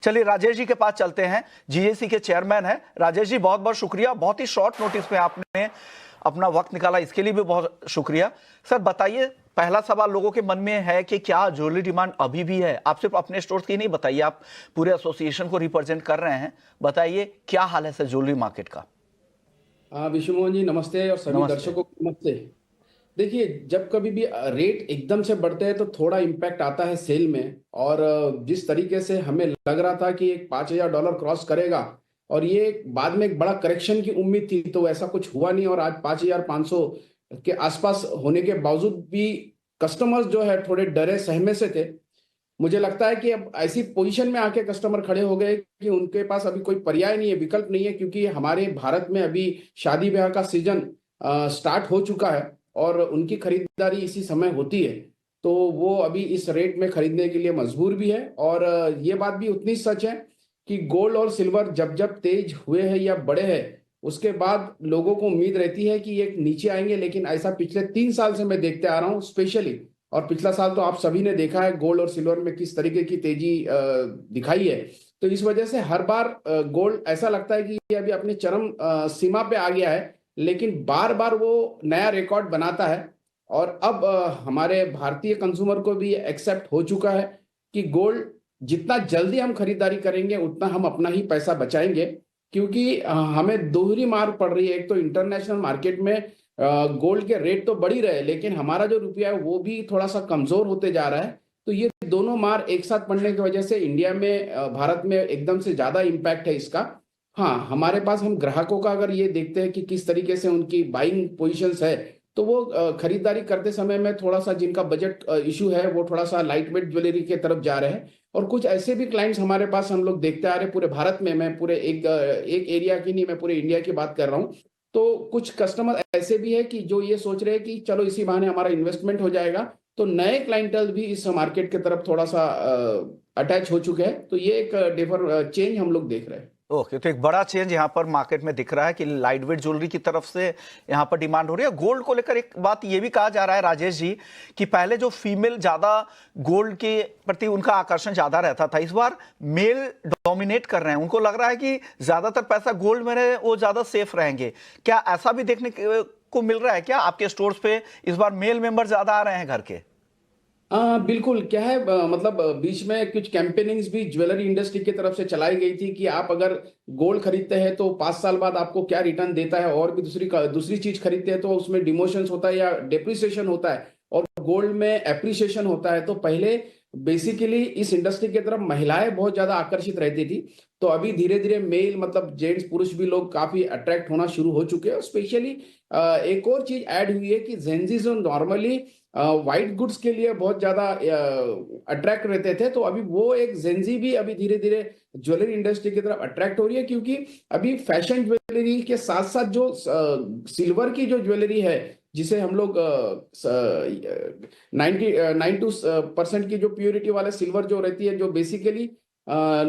चलिए राजेश जी के पास चलते हैं। जीएसी के चेयरमैन हैं राजेश जी, बहुत बहुत शुक्रिया। बहुत ही शॉर्ट नोटिस में आपने अपना वक्त निकाला, इसके लिए भी बहुत शुक्रिया। सर बताइए, पहला सवाल लोगों के मन में है कि क्या ज्वेलरी डिमांड अभी भी है? आप सिर्फ अपने स्टोर की नहीं बताइए, आप पूरे एसोसिएशन को रिप्रेजेंट कर रहे हैं, बताइए क्या हाल है सर ज्वेलरी मार्केट का? विशु मोहन जी नमस्ते और सभी नमस्ते। दर्शकों को नमस्ते। देखिए, जब कभी भी रेट एकदम से बढ़ते हैं तो थोड़ा इम्पैक्ट आता है सेल में। और जिस तरीके से हमें लग रहा था कि एक $5,000 क्रॉस करेगा और ये बाद में एक बड़ा करेक्शन की उम्मीद थी, तो ऐसा कुछ हुआ नहीं और आज 5,500 के आसपास होने के बावजूद भी कस्टमर्स जो है थोड़े डरे सहमे से थे। मुझे लगता है कि अब ऐसी पोजीशन में आके कस्टमर खड़े हो गए कि उनके पास अभी कोई पर्याय नहीं है, विकल्प नहीं है, क्योंकि हमारे भारत में अभी शादी ब्याह का सीजन स्टार्ट हो चुका है और उनकी खरीदारी इसी समय होती है। तो वो अभी इस रेट में खरीदने के लिए मजबूर भी है। और ये बात भी उतनी सच है कि गोल्ड और सिल्वर जब जब तेज हुए हैं या बढ़े हैं, उसके बाद लोगों को उम्मीद रहती है कि ये नीचे आएंगे, लेकिन ऐसा पिछले 3 साल से मैं देखते आ रहा हूँ स्पेशली। और पिछला साल तो आप सभी ने देखा है गोल्ड और सिल्वर में किस तरीके की तेजी दिखाई है। तो इस वजह से हर बार गोल्ड ऐसा लगता है कि ये अभी अपनी चरम सीमा पे आ गया है, लेकिन बार बार वो नया रिकॉर्ड बनाता है। और अब हमारे भारतीय कंज्यूमर को भी एक्सेप्ट हो चुका है कि गोल्ड जितना जल्दी हम खरीदारी करेंगे उतना हम अपना ही पैसा बचाएंगे, क्योंकि हमें दोहरी मार पड़ रही है। एक तो इंटरनेशनल मार्केट में गोल्ड के रेट तो बढ़ ही रहे, लेकिन हमारा जो रुपया है वो भी थोड़ा सा कमजोर होते जा रहा है। तो ये दोनों मार एक साथ पड़ने की वजह से इंडिया में भारत में एकदम से ज्यादा इम्पैक्ट है इसका। हाँ, हमारे पास हम ग्राहकों का अगर ये देखते हैं कि किस तरीके से उनकी बाइंग पोजीशंस है, तो वो खरीदारी करते समय में थोड़ा सा जिनका बजट इशू है वो थोड़ा सा लाइट वेट ज्वेलरी के तरफ जा रहे हैं। और कुछ ऐसे भी क्लाइंट्स हमारे पास हम लोग देखते आ रहे हैं पूरे भारत में। मैं पूरे एक एरिया की नहीं, मैं पूरे इंडिया की बात कर रहा हूँ। तो कुछ कस्टमर ऐसे भी है कि जो ये सोच रहे हैं कि चलो इसी बहाने हमारा इन्वेस्टमेंट हो जाएगा। तो नए क्लाइंटल भी इस मार्केट की तरफ थोड़ा सा अटैच हो चुके हैं। तो ये एक डिफर चेंज हम लोग देख रहे हैं। ओके, तो एक बड़ा चेंज यहाँ पर मार्केट में दिख रहा है कि लाइट वेट ज्वेलरी की तरफ से यहाँ पर डिमांड हो रही है। गोल्ड को लेकर एक बात ये भी कहा जा रहा है राजेश जी कि पहले जो फीमेल ज्यादा गोल्ड के प्रति उनका आकर्षण ज्यादा रहता था, इस बार मेल डोमिनेट कर रहे हैं। उनको लग रहा है कि ज्यादातर पैसा गोल्ड में रहे, वो ज्यादा सेफ रहेंगे। क्या ऐसा भी देखने को मिल रहा है? क्या आपके स्टोर्स पे इस बार मेल मेंबर ज्यादा आ रहे हैं घर के? बिल्कुल। क्या है, मतलब बीच में कुछ कैंपेनिंग्स भी ज्वेलरी इंडस्ट्री की तरफ से चलाई गई थी कि आप अगर गोल्ड खरीदते हैं तो 5 साल बाद आपको क्या रिटर्न देता है, और भी दूसरी चीज खरीदते हैं तो उसमें डिमोशंस होता है या डेप्रिसिएशन होता है, और गोल्ड में एप्रिसिएशन होता है। तो पहले बेसिकली इस इंडस्ट्री की तरफ महिलाएं बहुत ज्यादा आकर्षित रहती थी। तो अभी धीरे धीरे मेल मतलब जेंट्स पुरुष भी लोग काफी अट्रैक्ट होना शुरू हो चुके हैं। स्पेशली एक और चीज ऐड हुई है कि जेंजीज नॉर्मली वाइट गुड्स के लिए बहुत ज्यादा अट्रैक्ट रहते थे, तो अभी वो एक जेंजी भी अभी धीरे धीरे ज्वेलरी इंडस्ट्री की तरफ अट्रैक्ट हो रही है, क्योंकि अभी फैशन ज्वेलरी के साथ साथ जो सिल्वर की जो ज्वेलरी है, जिसे हम लोग 92% की जो प्योरिटी वाला सिल्वर जो रहती है, जो बेसिकली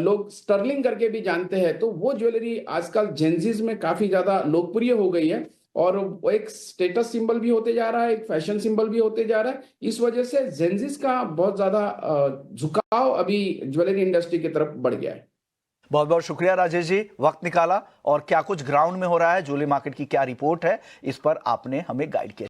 लोग स्टर्लिंग करके भी जानते हैं, तो वो ज्वेलरी आजकल जेंजीज में काफी ज्यादा लोकप्रिय हो गई है। और वो एक स्टेटस सिंबल भी होते जा रहा है, एक फैशन सिंबल भी होते जा रहा है। इस वजह से जेंजीज का बहुत ज्यादा झुकाव अभी ज्वेलरी इंडस्ट्री की तरफ बढ़ गया है। बहुत बहुत शुक्रिया राजेश जी, वक्त निकाला और क्या कुछ ग्राउंड में हो रहा है, ज्वेलरी मार्केट की क्या रिपोर्ट है, इस पर आपने हमें गाइड किया।